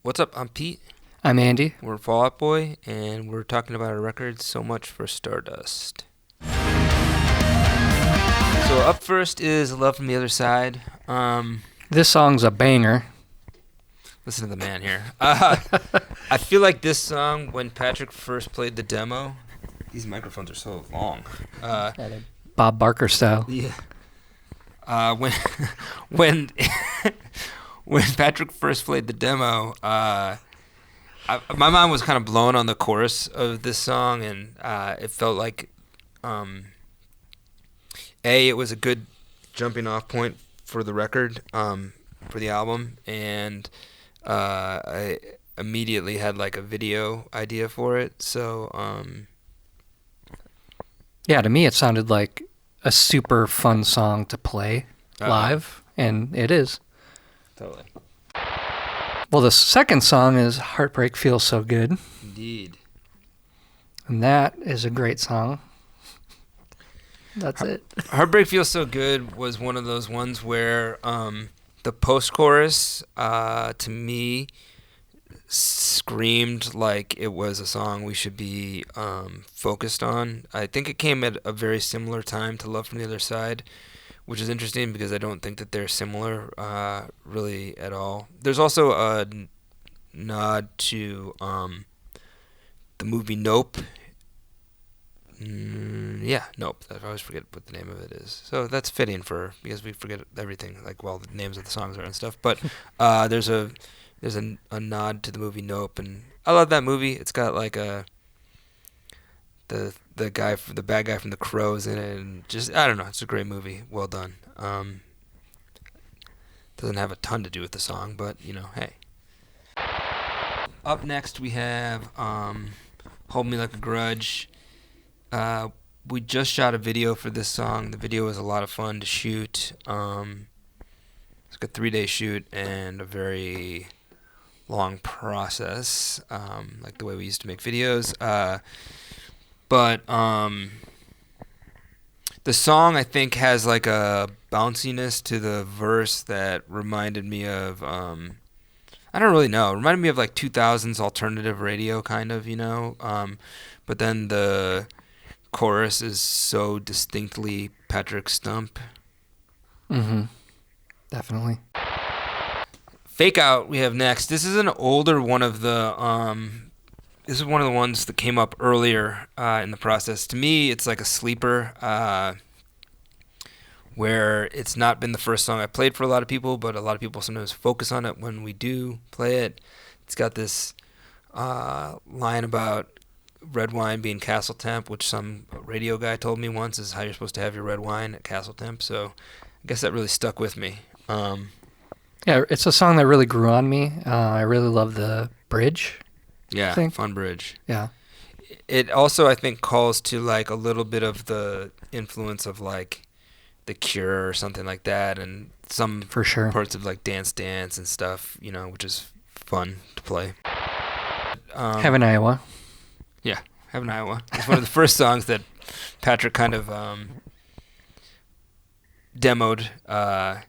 What's up? I'm Pete. I'm Andy. We're Fall Out Boy, and we're talking about our record, So Much for Stardust. So up first is Love from the Other Side. This song's a banger. Listen to the man here. I feel like this song, when Patrick first played the demo, these microphones are so long. Bob Barker style. Yeah. When when Patrick first played the demo, my mind was kind of blown on the chorus of this song, and it felt like, it was a good jumping off point for the record, for the album, and I immediately had like a video idea for it. So yeah, to me it sounded like a super fun song to play live, and it is. Totally. Well, the second song is Heartbreak Feels So Good. Indeed. And that is a great song. That's it. Heartbreak Feels So Good was one of those ones where the post-chorus, to me, screamed like it was a song we should be focused on. I think it came at a very similar time to Love from the Other Side, which is interesting because I don't think that they're similar really at all. There's also a nod to the movie Nope. Nope. I always forget what the name of it is. So that's fitting because we forget everything, like the names of the songs are and stuff. But there's a nod to the movie Nope, and I love that movie. It's got like the bad guy from The Crows in it, and just I don't know. It's a great movie. Well done. Doesn't have a ton to do with the song, but hey. Up next we have Hold Me Like a Grudge. We just shot a video for this song. The video was a lot of fun to shoot. It's like a 3-day shoot and a very long process, like the way we used to make videos. But the song, I think, has like a bounciness to the verse that reminded me of, I don't really know. It reminded me of like 2000s alternative radio kind of, but then the chorus is so distinctly Patrick Stump. Mm-hmm. Definitely. Fake Out we have next. This is an older one of the this is one of the ones that came up earlier in the process. To me, it's like a sleeper where it's not been the first song I played for a lot of people, but a lot of people sometimes focus on it when we do play it. It's got this line about red wine being castle temp, which some radio guy told me once is how you're supposed to have your red wine at castle temp. So I guess that really stuck with me. Yeah, it's a song that really grew on me. I really love the bridge. Yeah, fun bridge. Yeah. It also, I think, calls to like a little bit of the influence of like The Cure or something like that, and some for sure parts of like Dance Dance and stuff, which is fun to play. Heaven, Iowa. Yeah, Heaven, Iowa. It's one of the first songs that Patrick kind of demoed, and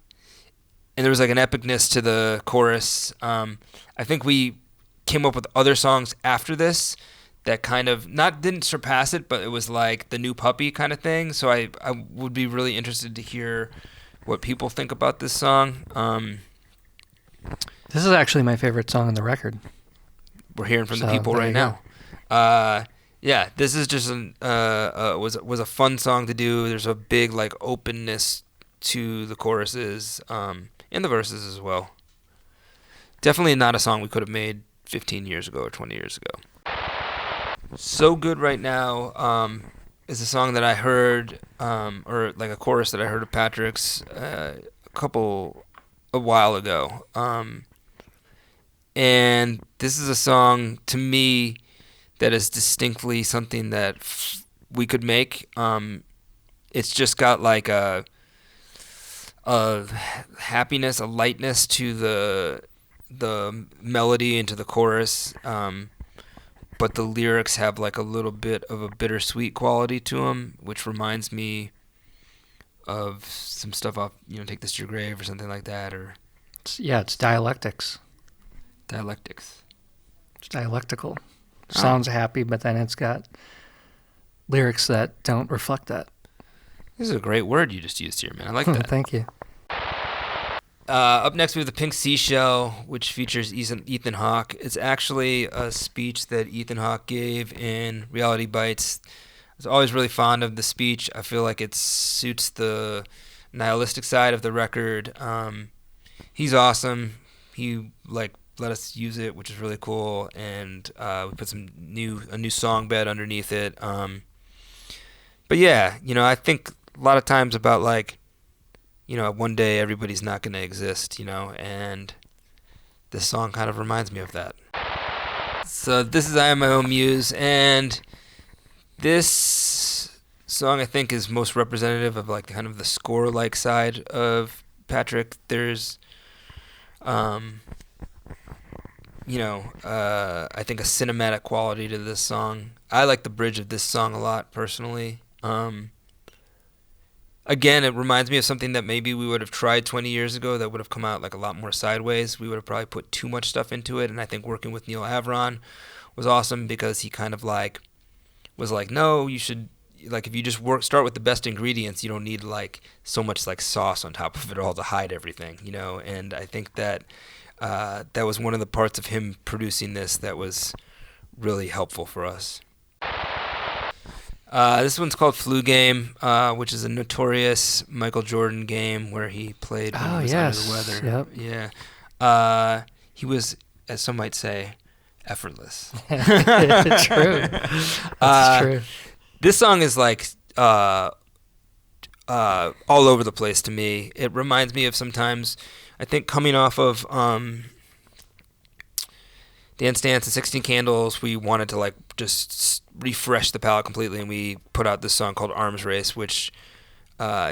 there was like an epicness to the chorus. I think we came up with other songs after this that kind of didn't surpass it, but it was like the new puppy kind of thing. So I would be really interested to hear what people think about this song. This is actually my favorite song on the record. We're hearing from the people right now. Yeah, this is just was a fun song to do. There's a big like openness to the choruses and the verses as well. Definitely not a song we could have made 15 years ago or 20 years ago. So Good Right Now is a song that I heard, or like a chorus that I heard of Patrick's a while ago. And this is a song to me that is distinctly something that we could make. It's just got like a happiness, a lightness to the melody and to the chorus, but the lyrics have like a little bit of a bittersweet quality to them, which reminds me of some stuff off, Take This to Your Grave or something like that. Or it's dialectics. Dialectics. It's dialectical. Sounds happy, but then it's got lyrics that don't reflect that. This is a great word you just used here, man. I like that. Thank you. Up next, we have the Pink Seashell, which features Ethan Hawke. It's actually a speech that Ethan Hawke gave in Reality Bites. I was always really fond of the speech. I feel like it suits the nihilistic side of the record. He's awesome. He let us use it, which is really cool, and we put a new song bed underneath it. But yeah, I think a lot of times about one day everybody's not going to exist, and this song kind of reminds me of that. So this is I Am My Own Muse, and this song I think is most representative of kind of the score-like side of Patrick. There's, I think a cinematic quality to this song. I like the bridge of this song a lot, personally. Again, it reminds me of something that maybe we would have tried 20 years ago that would have come out a lot more sideways. We would have probably put too much stuff into it, and I think working with Neil Avron was awesome because he kind of was no, you should, if you just start with the best ingredients, you don't need so much sauce on top of it all to hide everything, and I think that that was one of the parts of him producing this that was really helpful for us. This one's called Flu Game, which is a notorious Michael Jordan game where he played when he was under the weather. Yep. Yeah. He was, as some might say, effortless. True. That's true. This song is all over the place to me. It reminds me of sometimes, I think coming off of Dance Dance and 16 Candles, we wanted to just refresh the palette completely, and we put out this song called Arms Race, which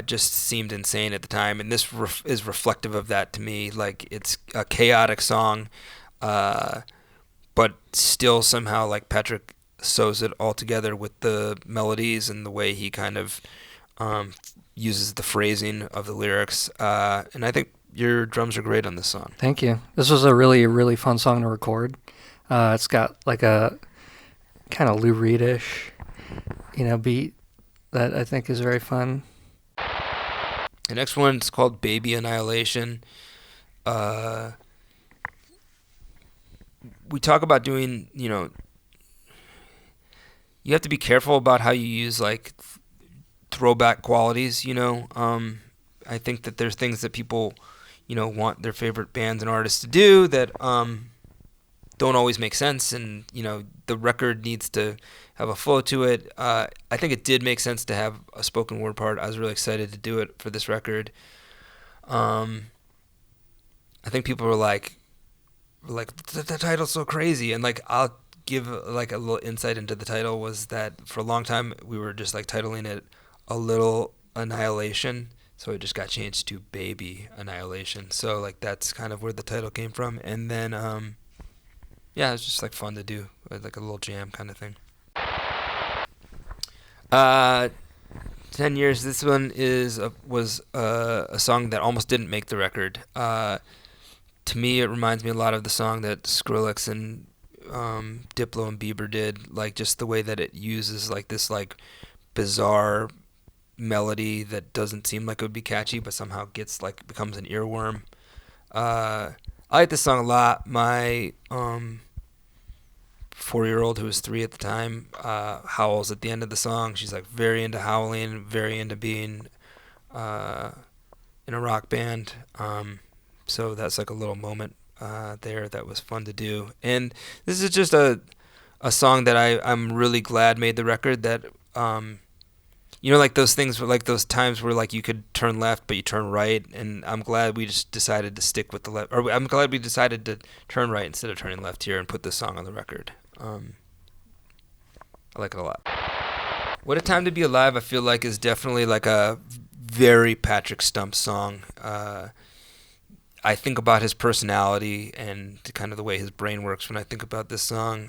just seemed insane at the time, and this is reflective of that to me. It's a chaotic song, but still somehow Patrick sews it all together with the melodies and the way he kind of uses the phrasing of the lyrics, and I think your drums are great on this song. Thank you. This was a really, really fun song to record. It's got a kind of Lou Reed-ish, beat that I think is very fun. The next one is called Baby Annihilation. We talk about doing, you have to be careful about how you use throwback qualities, I think that there's things that people, want their favorite bands and artists to do that don't always make sense, and the record needs to have a flow to it. I think it did make sense to have a spoken word part. I was really excited to do it for this record. I think people were like the title's so crazy, and I'll give a little insight into the title. Was that for a long time we were just titling it A Little Annihilation, so it just got changed to Baby Annihilation. So that's kind of where the title came from, and then yeah, it's just fun to do, a little jam kind of thing. 10 Years. This one was a song that almost didn't make the record. To me, it reminds me a lot of the song that Skrillex and Diplo and Bieber did, just the way that it uses this bizarre melody that doesn't seem like it would be catchy, but somehow gets becomes an earworm. I like this song a lot. My 4-year-old, who was 3 at the time, howls at the end of the song. She's very into howling, very into being in a rock band. So that's a little moment there that was fun to do. And this is just a song that I'm really glad made the record. That those things were those times where you could turn left but you turn right, and I'm glad we just decided to stick with the left, or I'm glad we decided to turn right instead of turning left here and put this song on the record. I like it a lot. What a Time to Be Alive, I feel is definitely a very Patrick Stump song. I think about his personality and kind of the way his brain works when I think about this song.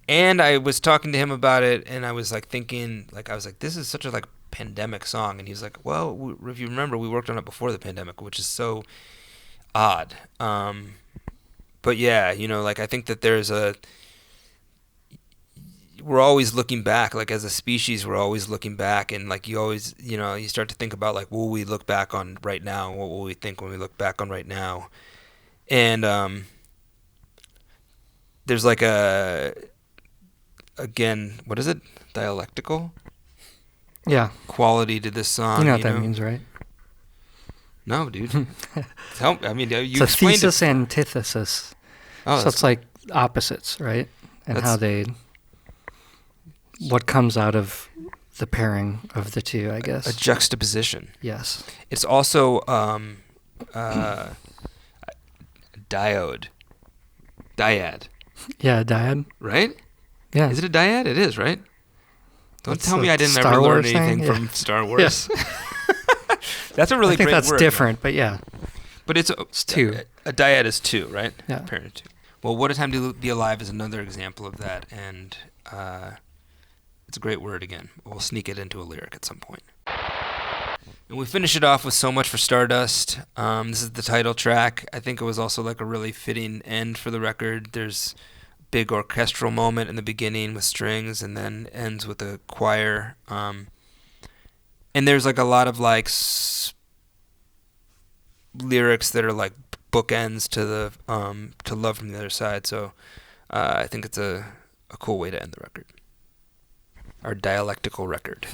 And I was talking to him about it, and I was thinking, I was this is such a pandemic song, and he's well, if you remember, we worked on it before the pandemic, which is so odd. but yeah, like I think that we're always looking back, like as a species, we're always looking back, and like you always, you start to think about like, what will we look back on right now? What will we think when we look back on right now? And there's like again, what is it? Dialectical? Yeah. Quality to this song. You know what that means, right? No, dude. Help. I mean, you it's a explained thesis it. antithesis. Oh, so it's like opposites, right? And how what comes out of the pairing of the two, I guess. A juxtaposition. Yes. It's also dyad. Yeah, dyad. Right? Yeah. Is it a dyad? It is, right? Don't That's tell me I didn't Star ever learn Wars anything thing? from Star Wars. Yeah. That's a really great word. I think that's different, but yeah. But it's two. A dyad is two, right? Yeah. Pairing of two. Well, What a Time to Be Alive is another example of that, and it's a great word again. We'll sneak it into a lyric at some point. And we finish it off with So Much for Stardust. This is the title track. I think it was also like a really fitting end for the record. There's a big orchestral moment in the beginning with strings, and then ends with a choir. And there's like a lot of like lyrics that are like bookends to the to Love from the Other Side. So I think it's a cool way to end the record. Our dialectical record.